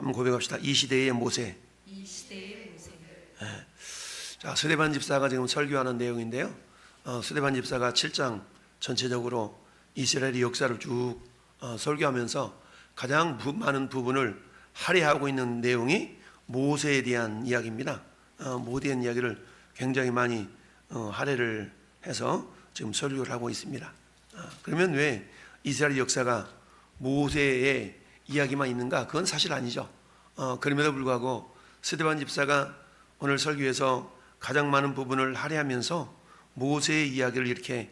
한번 고백합시다. 이 시대의 모세. 이 시대의 모세. 자, 스데반 집사가 지금 설교하는 내용인데요. 스데반 집사가 7장 전체적으로 이스라엘의 역사를 쭉 설교하면서 가장 많은 부분을 할애하고 있는 내용이 모세에 대한 이야기입니다. 모세에 대한 이야기를 굉장히 많이 할애를 해서 지금 설교를 하고 있습니다. 그러면 왜 이스라엘 역사가 모세의 이야기만 있는가? 그건 사실 아니죠. 그럼에도 불구하고 스데반 집사가 오늘 설교에서 가장 많은 부분을 할애하면서 모세의 이야기를 이렇게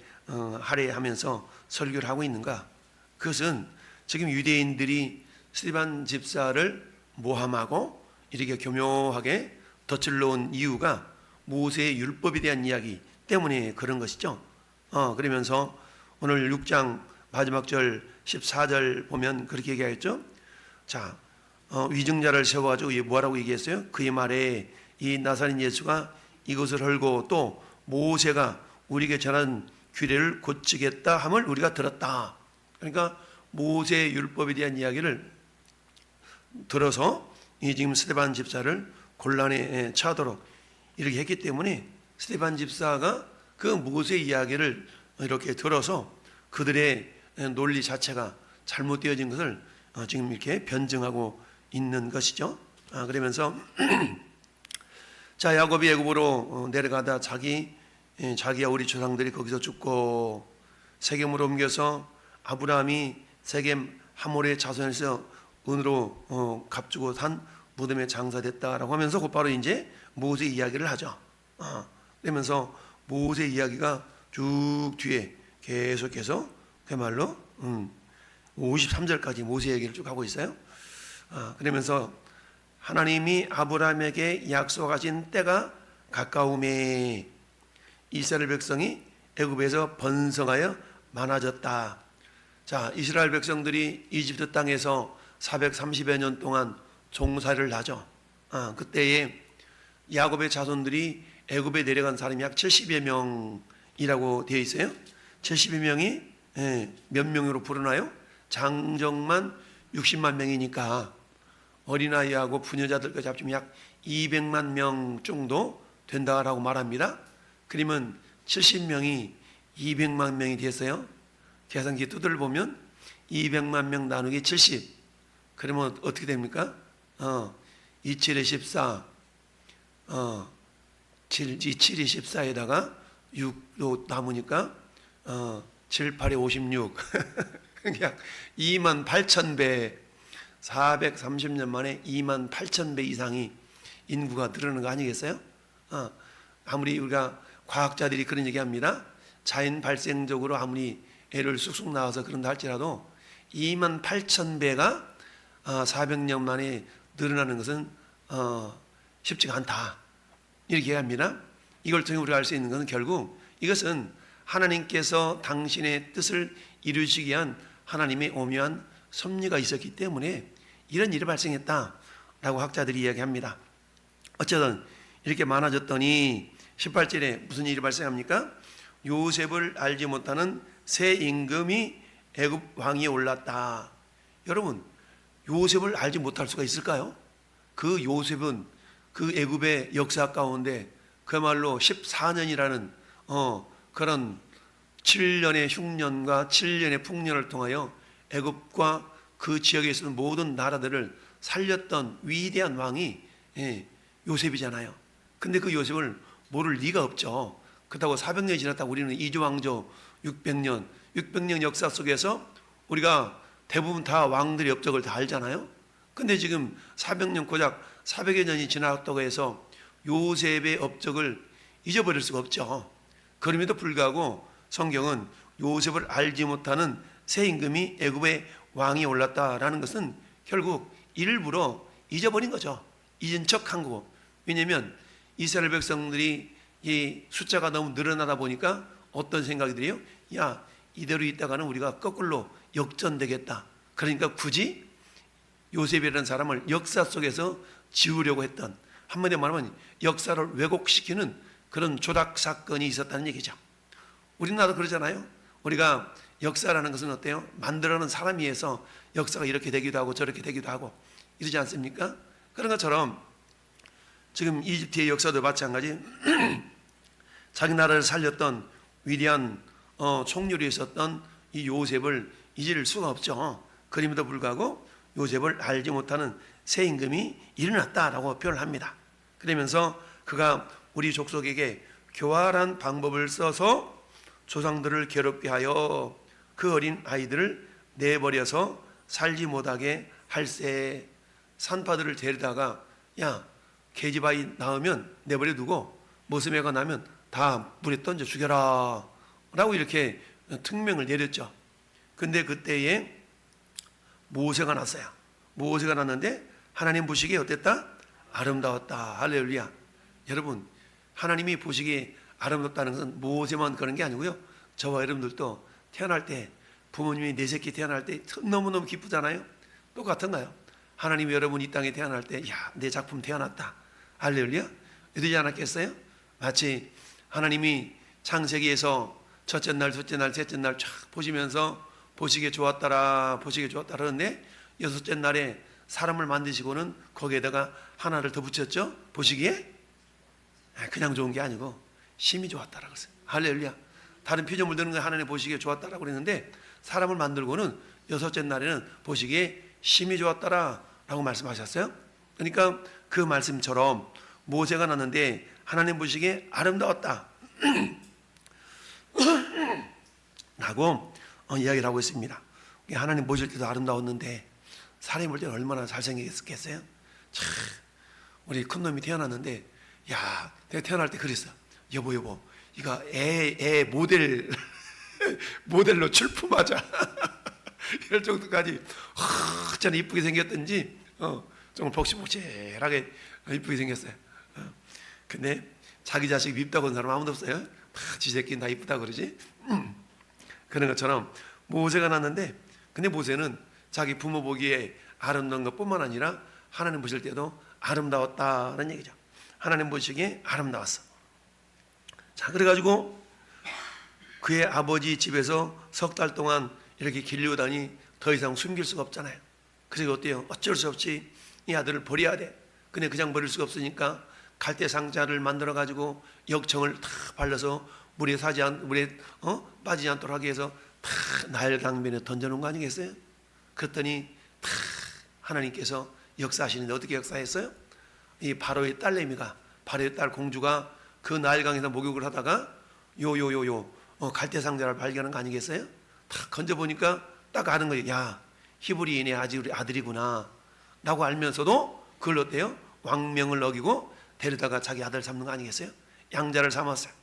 할애하면서 설교를 하고 있는가? 그것은 지금 유대인들이 스데반 집사를 모함하고 이렇게 교묘하게 덫을 놓은 이유가 모세의 율법에 대한 이야기 때문에 그런 것이죠. 그러면서 오늘 6장 마지막 절 14절 보면 그렇게 얘기하였죠. 자, 위증자를 세워가지고 뭐라고 얘기했어요? 그의 말에 이 나사렛 예수가 이것을 헐고 또 모세가 우리에게 전한 규례를 고치겠다 함을 우리가 들었다. 그러니까 모세의 율법에 대한 이야기를 들어서 이 지금 스데반 집사를 곤란에 처하도록 이렇게 했기 때문에 스데반 집사가 그 모세 이야기를 이렇게 들어서 그들의 논리 자체가 잘못되어진 것을 지금 이렇게 변증하고 있는 것이죠. 그러면서 자, 야곱이 애굽으로 내려가다 자기와 우리 조상들이 거기서 죽고 세겜으로 옮겨서 아브라함이 세겜 하몰의 자손에서 은으로 값주고 산 무덤에 장사됐다라고 하면서 곧바로 이제 모세 이야기를 하죠. 그러면서 모세 이야기가 쭉 뒤에 계속해서 그야말로 53절까지 모세 얘기를 쭉 하고 있어요. 그러면서 하나님이 아브라함에게 약속하신 때가 가까움에 이스라엘 백성이 애굽에서 번성하여 많아졌다. 자, 이스라엘 백성들이 이집트 땅에서 430여 년 동안 종살이를 하죠. 그때에 야곱의 자손들이 애굽에 내려간 사람이 약 70여 명이라고 되어 있어요. 70여 명이 몇 명으로 부르나요? 장정만 60만 명이니까 어린아이하고 부녀자들까지 합치면 약 200만 명 정도 된다라고 말합니다. 그러면 70명이 200만 명이 됐어요. 계산기 두드려 보면 200만 명 나누기 70. 그러면 어떻게 됩니까? 27에 14, 27이 14에다가 6도 남으니까 7, 8에 56. 약 2만 8천 배, 430년 만에 2만 8천 배 이상이 인구가 늘어나는 거 아니겠어요? 아무리 우리가 과학자들이 그런 얘기합니다. 자연 발생적으로 아무리 애를 쑥쑥 낳아서 그런다 할지라도 2만 8천 배가 400년 만에 늘어나는 것은 쉽지가 않다. 이렇게 얘기합니다. 이걸 통해 우리가 알 수 있는 것은 결국 이것은 하나님께서 당신의 뜻을 이루시기 위한 하나님의 오묘한 섭리가 있었기 때문에 이런 일이 발생했다라고 학자들이 이야기합니다. 어쨌든 이렇게 많아졌더니 18절에 무슨 일이 발생합니까? 요셉을 알지 못하는 새 임금이 애굽 왕위에 올랐다. 여러분, 요셉을 알지 못할 수가 있을까요? 그 요셉은 그 애굽의 역사 가운데 그야말로 14년이라는 그런 7년의 흉년과 7년의 풍년을 통하여 애굽과 그 지역에 있는 모든 나라들을 살렸던 위대한 왕이 요셉이잖아요. 근데 그 요셉을 모를 리가 없죠. 그렇다고 400년이 지났다고 우리는 이조왕조 600년 역사 속에서 우리가 대부분 다 왕들의 업적을 다 알잖아요. 근데 지금 400년 고작 400여 년이 지났다고 해서 요셉의 업적을 잊어버릴 수가 없죠. 그럼에도 불구하고 성경은 요셉을 알지 못하는 새 임금이 애굽의 왕이 올랐다라는 것은 결국 일부러 잊어버린 거죠. 잊은 척한 거고. 왜냐하면 이스라엘 백성들이 이 숫자가 너무 늘어나다 보니까 어떤 생각이 들어요? 야, 이대로 있다가는 우리가 거꾸로 역전되겠다. 그러니까 굳이 요셉이라는 사람을 역사 속에서 지우려고 했던, 한마디로 말하면 역사를 왜곡시키는 그런 조작 사건이 있었다는 얘기죠. 우리나라도 그러잖아요. 우리가 역사라는 것은 어때요? 만들어놓은 사람에 의해서 역사가 이렇게 되기도 하고 저렇게 되기도 하고 이러지 않습니까? 그런 것처럼 지금 이집트의 역사도 마찬가지. 자기 나라를 살렸던 위대한 총률이 있었던 이 요셉을 잊을 수가 없죠. 그럼에도 불구하고 요셉을 알지 못하는 새 임금이 일어났다라고 표현을 합니다. 그러면서 그가 우리 족속에게 교활한 방법을 써서 조상들을 괴롭게 하여 그 어린 아이들을 내버려서 살지 못하게 할세. 산파들을 데리다가 야, 계집아이 낳으면 내버려 두고 모습애가 나면 다 물에 던져 죽여라 라고 이렇게 특명을 내렸죠. 근데 그때에 모세가 났어요. 모세가 났는데 하나님 보시기에 어땠다? 아름다웠다. 할렐루야. 여러분, 하나님이 보시기에 아름답다는 것은 모세만 그런 게 아니고요, 저와 여러분들도 태어날 때 부모님이 내 새끼 태어날 때 너무너무 기쁘잖아요. 똑같은가요? 하나님이 여러분 이 땅에 태어날 때 야, 내 작품 태어났다. 할렐루야. 이러지 않았겠어요? 마치 하나님이 창세기에서 첫째 날, 둘째 날, 셋째 날 쫙 보시면서 보시기에 좋았더라, 보시기에 좋았더라 그러는데 여섯째 날에 사람을 만드시고는 거기에다가 하나를 더 붙였죠. 보시기에 그냥 좋은 게 아니고 심히 좋았다라고 그랬어요. 할렐루야. 다른 피조물 드는 거 하나님 보시기에 좋았다라고 그랬는데 사람을 만들고는 여섯째 날에는 보시기에 심히 좋았다라고 말씀하셨어요. 그러니까 그 말씀처럼 모세가 났는데 하나님 보시기에 아름다웠다 라고 이야기를 하고 있습니다. 하나님 보실 때도 아름다웠는데 사람이 볼 때는 얼마나 잘생겼겠어요? 참, 우리 큰놈이 태어났는데 야, 내가 태어날 때 그랬어. 여보 이거 애 모델로 출품하자 이럴 정도까지 어쩌나 이쁘게 생겼던지 정말 복실복실하게 이쁘게 생겼어요. 근데 자기 자식 밉다고 하는 사람 아무도 없어요. 지 새끼는 다 이쁘다 그러지. 그런 것처럼 모세가 났는데, 근데 모세는 자기 부모 보기에 아름다운 것뿐만 아니라 하나님 보실 때도 아름다웠다는 얘기죠. 하나님 보시기에 아름다웠어. 자, 그래가지고 그의 아버지 집에서 석 달 동안 이렇게 길려다니 더 이상 숨길 수가 없잖아요. 그래서 어때요? 어쩔 수 없이 이 아들을 버려야 돼. 근데 그냥 버릴 수가 없으니까 갈대 상자를 만들어 가지고 역청을 다 발라서 물에 빠지지 않도록 하기 위해서 다 나일 강변에 던져놓은 거 아니겠어요? 그랬더니 다 하나님께서 역사하시는데 어떻게 역사했어요? 이 바로의 딸내미가, 바로의 딸 공주가 그 나일강에서 목욕을 하다가 갈대 상자를 발견한 거 아니겠어요? 딱 건져 보니까 딱 아는 거예요. 야, 히브리인의 아들이구나 라고 알면서도 그걸 어때요? 왕명을 어기고 데려다가 자기 아들 삼는 거 아니겠어요? 양자를 삼았어요. 야,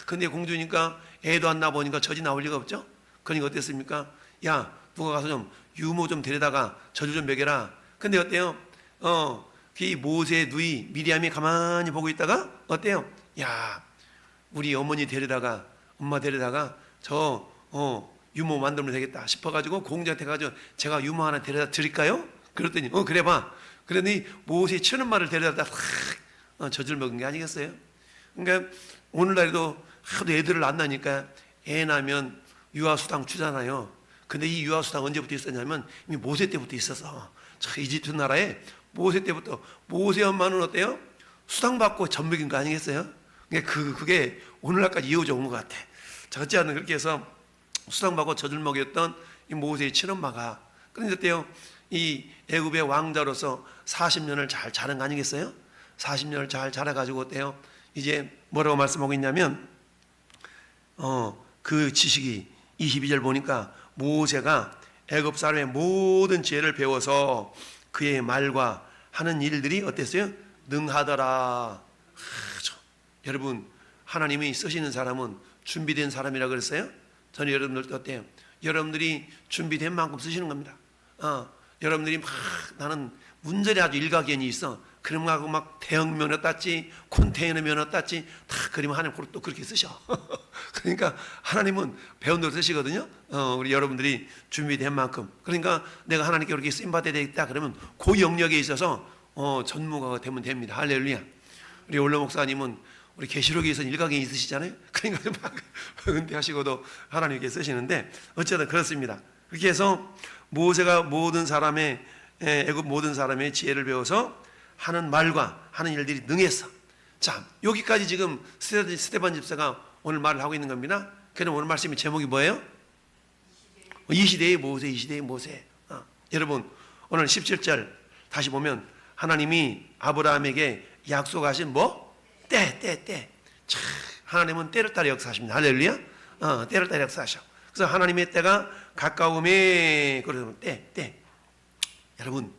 근데 공주니까 애도 안 낳아보니까 젖이 나올 리가 없죠? 그러니까 어땠습니까? 야, 누가 가서 좀 유모 좀 데려다가 젖을 좀 먹여라. 근데 어때요? 그 모세의 누이 미리암이 가만히 보고 있다가 어때요? 야, 우리 어머니 데려다가, 엄마 데려다가 저 유모 만들면 되겠다 싶어가지고 공주한테 가지고 제가 유모 하나 데려다 드릴까요? 그랬더니 그래 봐. 그러더니 모세의 친엄마를 데려다 젖을 먹은 게 아니겠어요? 그러니까 오늘날에도 하도 애들을 안 낳으니까 애 낳으면 유아수당 주잖아요. 근데 이 유아수당 언제부터 있었냐면 이미 모세 때부터 있었어. 이집트 나라에 모세 때부터, 모세 엄마는 어때요? 수당 받고 젖 먹인 거 아니겠어요? 그게 오늘날까지 이어져 온 것 같아. 자, 어찌하든 그렇게 해서 수당 받고 젖을 먹였던 이 모세의 친엄마가, 그런데 어때요? 이 애굽의 왕자로서 40년을 잘 자란 거 아니겠어요? 40년을 잘 자라가지고 어때요? 이제 뭐라고 말씀하고 있냐면 그 지식이 22절 보니까 모세가 애굽 사람의 모든 지혜를 배워서 그의 말과 하는 일들이 어땠어요? 능하더라. 여러분, 하나님이 쓰시는 사람은 준비된 사람이라 그랬어요? 저는 여러분들도 어때요? 여러분들이 준비된 만큼 쓰시는 겁니다. 여러분들이 막 나는 문제리 아주 일가견이 있어. 그러면 막 대형 면허 땄지, 컨테이너 면허 땄지, 다 그러면 하나님 또 그렇게 쓰셔. 그러니까 하나님은 배운 대로 쓰시거든요. 우리 여러분들이 준비된 만큼. 그러니까 내가 하나님께 그렇게 쓰임받아야 되겠다 그러면 그 영역에 있어서 전무가가 되면 됩니다. 할렐루야. 우리 올로 목사님은 우리 계시록에서 일가견이 있으시잖아요. 그러니까 막 은퇴하시고도 하나님께 쓰시는데 어쨌든 그렇습니다. 그렇게 해서 모세가 모든 사람의 애굽 모든 사람의 지혜를 배워서 하는 말과 하는 일들이 능했어. 자, 여기까지 지금 스데반 집사가 오늘 말을 하고 있는 겁니다. 그럼 오늘 말씀의 제목이 뭐예요? 이 시대의 모세, 이 시대의 모세. 여러분, 오늘 17절 다시 보면 하나님이 아브라함에게 약속하신 뭐? 때. 참, 하나님은 때를 따라 역사하십니다. 할렐루야. 때를 따라 역사하셔. 그래서 하나님의 때가 가까움에, 그러면 때. 여러분,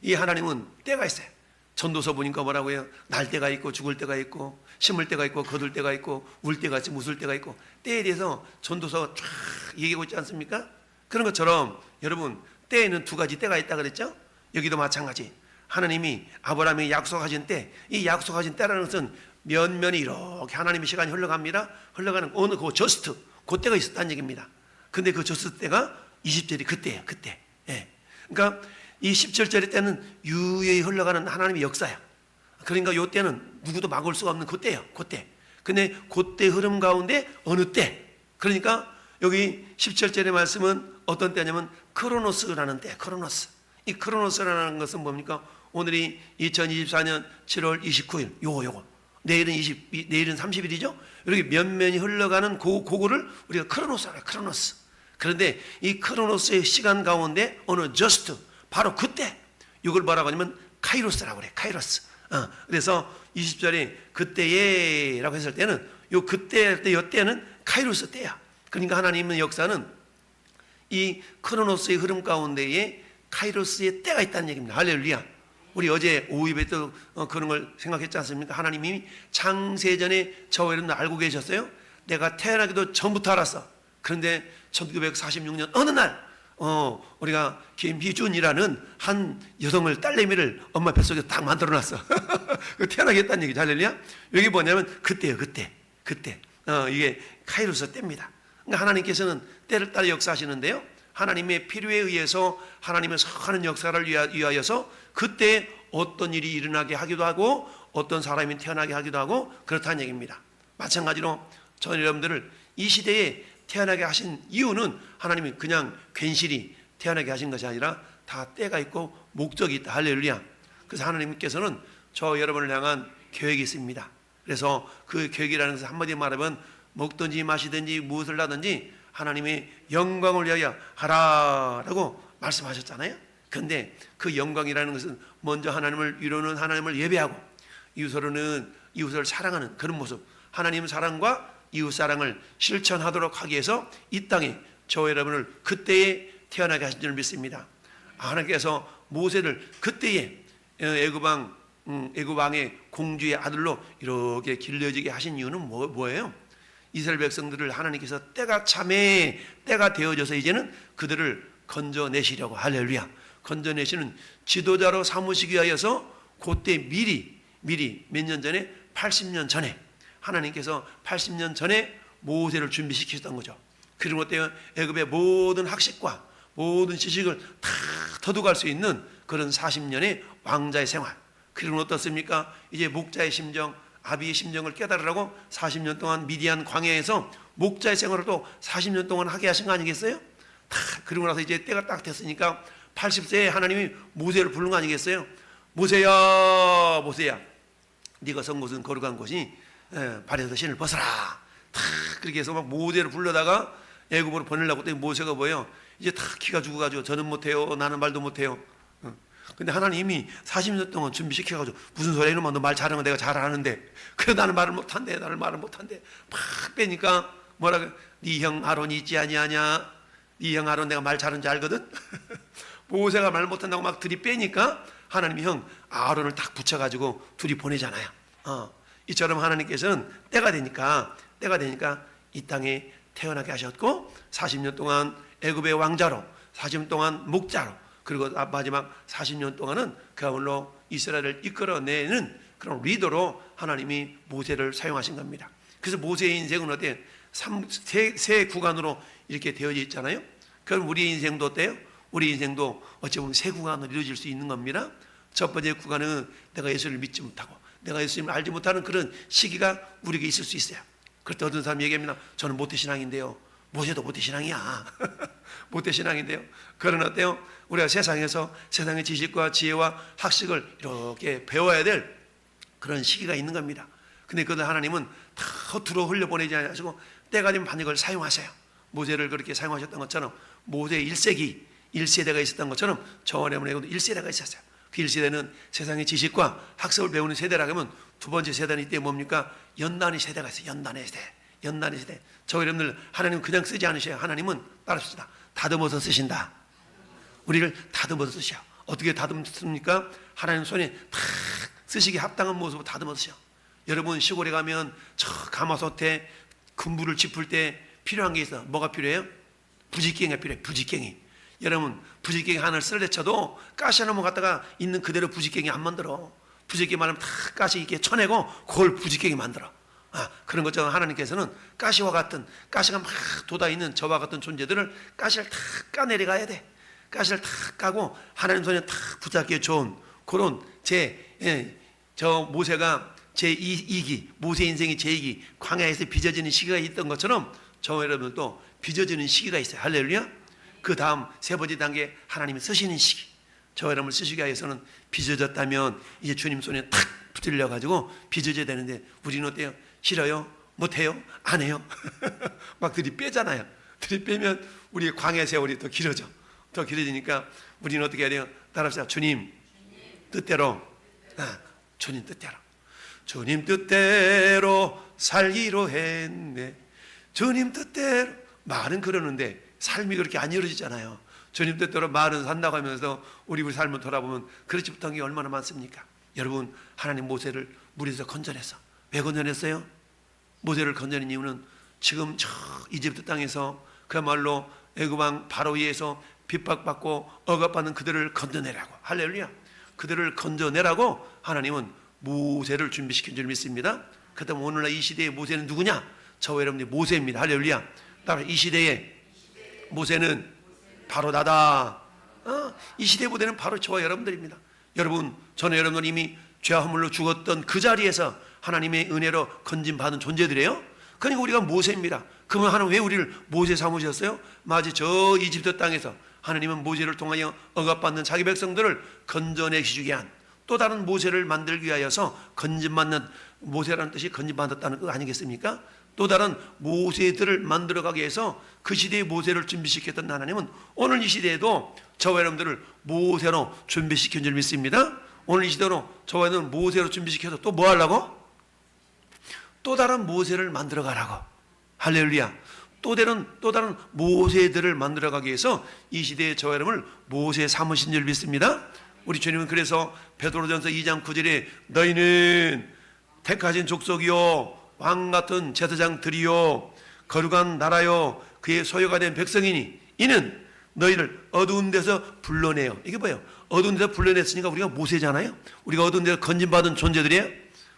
이 하나님은 때가 있어요. 전도서 보니까 뭐라고 해요? 날 때가 있고 죽을 때가 있고 심을 때가 있고 거둘 때가 있고 울 때가 있고 웃을 때가 있고 때에 대해서 전도서가 쫙 얘기하고 있지 않습니까? 그런 것처럼 여러분, 때에는 두 가지 때가 있다 그랬죠? 여기도 마찬가지. 하나님이 아브라함에게 약속하신 때, 이 약속하신 때라는 것은 면면이 이렇게 하나님의 시간이 흘러갑니다. 흘러가는 어느 그 저스트, 그 때가 있었다는 얘기입니다. 근데 그 저스트 때가 20절이 그때예요. 그때. 예. 그러니까 이 17절의 때는 유유히 흘러가는 하나님의 역사야. 그러니까 이 때는 누구도 막을 수가 없는 그 때예요. 그 때. 근데 그때 흐름 가운데 어느 때. 그러니까 여기 17절의 말씀은 어떤 때냐면 크로노스라는 때. 크로노스. 이 크로노스라는 것은 뭡니까? 오늘이 2024년 7월 29일. 요거. 내일은 30일이죠? 이렇게 면면이 흘러가는 그거를 우리가 크로노스라고 해요. 크로노스. 그런데 이 크로노스의 시간 가운데 어느 저스트, 바로 그때, 이걸 뭐라고 하냐면 카이로스라고 그래. 카이로스. 그래서 20절에 그때에 라고 했을 때는 요 그때 요 때는 카이로스 때야. 그러니까 하나님의 역사는 이 크로노스의 흐름 가운데에 카이로스의 때가 있다는 얘기입니다. 할렐루야. 우리 어제 오후 예배 때 그런 걸 생각했지 않습니까? 하나님이 창세전에 저 여러분 알고 계셨어요? 내가 태어나기도 전부터 알았어. 그런데 1946년 어느 날 우리가 김희준이라는 한 여성을, 딸내미를 엄마 뱃속에 딱 만들어놨어. 태어나겠다는 얘기죠. 할렐루야. 여기 뭐냐면 그때예요. 그때. 이게 카이로스 때입니다. 그러니까 하나님께서는 때를 따라 역사하시는데요, 하나님의 필요에 의해서 하나님의 선한 역사를 위하여서 그때 어떤 일이 일어나게 하기도 하고 어떤 사람이 태어나게 하기도 하고 그렇다는 얘기입니다. 마찬가지로 저는 여러분들을 이 시대에 태어나게 하신 이유는 하나님이 그냥 괜시리 태어나게 하신 것이 아니라 다 때가 있고 목적이 있다. 할렐루야. 그래서 하나님께서는 저 여러분을 향한 계획이 있습니다. 그래서 그 계획이라는 것을 한마디로 말하면 먹든지 마시든지 무엇을 하든지 하나님의 영광을 위하여 하라라고 말씀하셨잖아요. 그런데 그 영광이라는 것은 먼저 하나님을 이루는 하나님을 예배하고 이웃으로는 이웃을 사랑하는 그런 모습, 하나님 사랑과 이웃 사랑을 실천하도록 하기 위해서 이 땅에 저 여러분을 그때에 태어나게 하신 줄 믿습니다. 하나님께서 모세를 그때에 애굽 왕의 공주의 아들로 이렇게 길러지게 하신 이유는 뭐예요? 이스라엘 백성들을 하나님께서 때가 참에 때가 되어져서 이제는 그들을 건져내시려고, 할렐루야, 건져내시는 지도자로 삼으시기 위하여서 그때 미리 몇 년 전에 80년 전에 하나님께서 80년 전에 모세를 준비시키셨던 거죠. 그리고 어때요? 애굽의 모든 학식과 모든 지식을 다 터득할 수 있는 그런 40년의 왕자의 생활. 그리고 어떻습니까? 이제 목자의 심정, 아비의 심정을 깨달으라고 40년 동안 미디안 광야에서 목자의 생활을 또 40년 동안 하게 하신 거 아니겠어요? 다 그리고 나서 이제 때가 딱 됐으니까 80세에 하나님이 모세를 부른 거 아니겠어요? 모세야, 네가 선 곳은 거룩한 곳이 발에서 신을 벗어라. 다 그렇게 해서 막 모세를 불러다가 애굽으로 보내려고 했더니 모세가 뭐예요? 이제 다 키가 죽어가지고 저는 못해요, 나는 말도 못해요. 근데 하나님이 40년 동안 준비시켜가지고 무슨 소리야 이놈아, 너 말 잘하는 거 내가 잘 아는데 그래 나는 말을 못한대, 나를 말을 못한대. 팍 빼니까 뭐라고, 네 형 아론이 있지 아니하냐, 네 형 아론 내가 말 잘하는 줄 알거든. 모세가 말 못한다고 막 들이빼니까 하나님이 형 아론을 딱 붙여가지고 둘이 보내잖아요. 이처럼 하나님께서는 때가 되니까 이 땅에 태어나게 하셨고 40년 동안 애굽의 왕자로, 40년 동안 목자로, 그리고 마지막 40년 동안은 그야말로 이스라엘을 이끌어내는 그런 리더로 하나님이 모세를 사용하신 겁니다. 그래서 모세의 인생은 어때요? 세 구간으로 이렇게 되어져 있잖아요. 그럼 우리의 인생도 어때요? 우리 인생도 어찌 보면 세 구간으로 이루어질 수 있는 겁니다. 첫 번째 구간은 내가 예수를 믿지 못하고 내가 예수님을 알지 못하는 그런 시기가 우리에게 있을 수 있어요. 그럴 때 어떤 사람이 얘기합니다. 저는 모태신앙인데요, 모세도 모태신앙이야. 모태신앙인데요. 그러나 어때요? 우리가 세상에서 세상의 지식과 지혜와 학식을 이렇게 배워야 될 그런 시기가 있는 겁니다. 근데 그들 하나님은 다 허투루 흘려보내지 않으시고 때가 되면 반드시 그걸 사용하세요. 모세를 그렇게 사용하셨던 것처럼 모세 1세기 1세대가 있었던 것처럼 저와 여러분에게도 1세대가 있었어요. 그 1세대는 세상의 지식과 학습을 배우는 세대라고 하면 두 번째 세대는 이때 뭡니까? 연단의 세대가 있어요. 연단의 세대. 연단의 세대. 저 여러분들 하나님은 그냥 쓰지 않으셔요. 하나님은 따라합시다. 다듬어서 쓰신다. 우리를 다듬어서 쓰셔. 어떻게 다듬습니까? 하나님 손에 탁 쓰시기 합당한 모습으로 다듬어 쓰셔. 여러분 시골에 가면 저 가마솥에 금부를 짚을 때 필요한 게 있어. 뭐가 필요해요? 부직갱이가 필요해. 부직갱이. 여러분 부직갱이 하나를 쓸 때 쳐도 가시 하나만 갖다가 있는 그대로 부직갱이 안 만들어. 부직갱이 말하면 다 가시 이렇게 쳐내고 그걸 부직갱이 만들어. 그런 것처럼 하나님께서는 가시와 같은 가시가 막 돋아있는 저와 같은 존재들을 가시를 탁 까내려가야 돼. 가시를 탁 까고 하나님 손에 탁 붙잡기에 좋은 그런 저 모세가 제2기 모세 인생의 제2기 광야에서 빚어지는 시기가 있던 것처럼 저 여러분들도 빚어지는 시기가 있어요. 할렐루야. 그 다음 세 번째 단계 하나님이 쓰시는 시기. 저 여러분을 쓰시기 위해서는 빚어졌다면 이제 주님 손에 탁 붙들려가지고 빚어져야 되는데 우리는 어때요? 싫어요? 못해요? 안 해요? 막 들이빼잖아요. 들이빼면 우리의 광야 세월이 더 길어져. 더 길어지니까 우리는 어떻게 해야 돼요? 따라합시다. 주님 뜻대로. 주님 뜻대로. 주님 뜻대로 살기로 했네. 주님 뜻대로. 말은 그러는데 삶이 그렇게 안 이루어지잖아요. 주님 뜻대로 말은 산다고 하면서 우리 삶을 돌아보면 그렇지 못한 게 얼마나 많습니까? 여러분 하나님 모세를 물에서 건져냈어. 왜 건져냈어요? 모세를 건져낸 이유는 지금 저 이집트 땅에서 그야말로 애굽왕 바로에 의해서 핍박받고 억압받는 그들을 건져내라고. 할렐루야. 그들을 건져내라고 하나님은 모세를 준비시킨 줄 믿습니다. 그렇다면 오늘날 이 시대의 모세는 누구냐? 저와 여러분들이 모세입니다. 할렐루야. 따라 이 시대의 모세는 바로 나다. 이 시대의 모세는 바로 저와 여러분들입니다. 여러분, 저는 여러분은 이미 죄와 허물로 죽었던 그 자리에서 하나님의 은혜로 건진받은 존재들이에요. 그러니까 우리가 모세입니다. 그러면 하나님 왜 우리를 모세 삼으셨어요? 마치 저 이집트 땅에서 하나님은 모세를 통하여 억압받는 자기 백성들을 건져내시기 위한 또 다른 모세를 만들기 위하여서 건진받는 모세라는 뜻이 건진받았다는 것 아니겠습니까? 또 다른 모세들을 만들어가기 위해서 그 시대의 모세를 준비시켰던 하나님은 오늘 이 시대에도 저와 여러분들을 모세로 준비시킨 줄 믿습니다. 오늘 이 시대로 저와 여러분들을 모세로 준비시켜서 또 뭐 하려고? 또 다른 모세를 만들어가라고. 할렐루야. 또 다른 모세들을 만들어가기 위해서 이 시대의 저와 여러분을 모세 삼으신 줄 믿습니다. 우리 주님은 그래서 베드로전서 2장 9절에 너희는 택하신 족속이요 왕같은 제사장들이요 거룩한 나라요 그의 소유가 된 백성이니 이는 너희를 어두운 데서 불러내요. 이게 뭐예요? 어두운 데서 불러냈으니까 우리가 모세잖아요. 우리가 어두운 데서 건진받은 존재들이에요.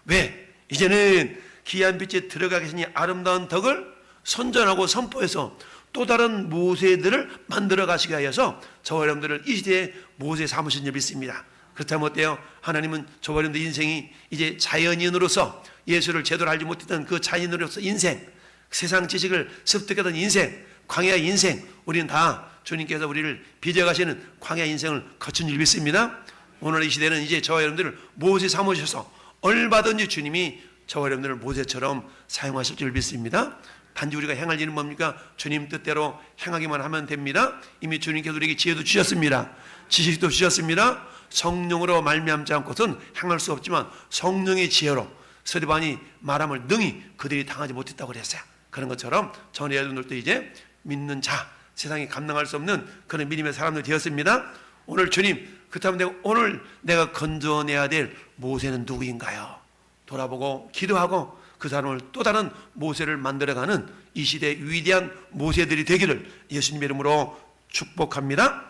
왜? 이제는 귀한 빛에 들어가 계시니 아름다운 덕을 선전하고 선포해서 또 다른 모세들을 만들어 가시기 위해서 저와 여러분들을 이 시대에 모세 삼으신 줄 믿습니다. 그렇다면 어때요? 하나님은 저와 여러분들 인생이 이제 자연인으로서 예수를 제대로 알지 못했던 그 자연인으로서 인생, 세상 지식을 습득했던 인생, 광야 인생, 우리는 다 주님께서 우리를 빚어가시는 광야 인생을 거친 줄 믿습니다. 오늘 이 시대는 이제 저와 여러분들을 모세 삼으셔서 얼마든지 주님이 저와 여러분들을 모세처럼 사용하실 줄 믿습니다. 단지 우리가 행할 일은 뭡니까? 주님 뜻대로 행하기만 하면 됩니다. 이미 주님께서 우리에게 지혜도 주셨습니다. 지식도 주셨습니다. 성령으로 말미암지 않고서는 행할 수 없지만 성령의 지혜로 스데반이 말함을 능히 그들이 당하지 못했다고 그랬어요. 그런 것처럼 저는 여러분들도 이제 믿는 자, 세상에 감당할 수 없는 그런 믿음의 사람들 되었습니다. 오늘 주님, 그렇다면 오늘 내가 건져내야 될 모세는 누구인가요? 돌아보고 기도하고 그 사람을 또 다른 모세를 만들어가는 이 시대의 위대한 모세들이 되기를 예수님의 이름으로 축복합니다.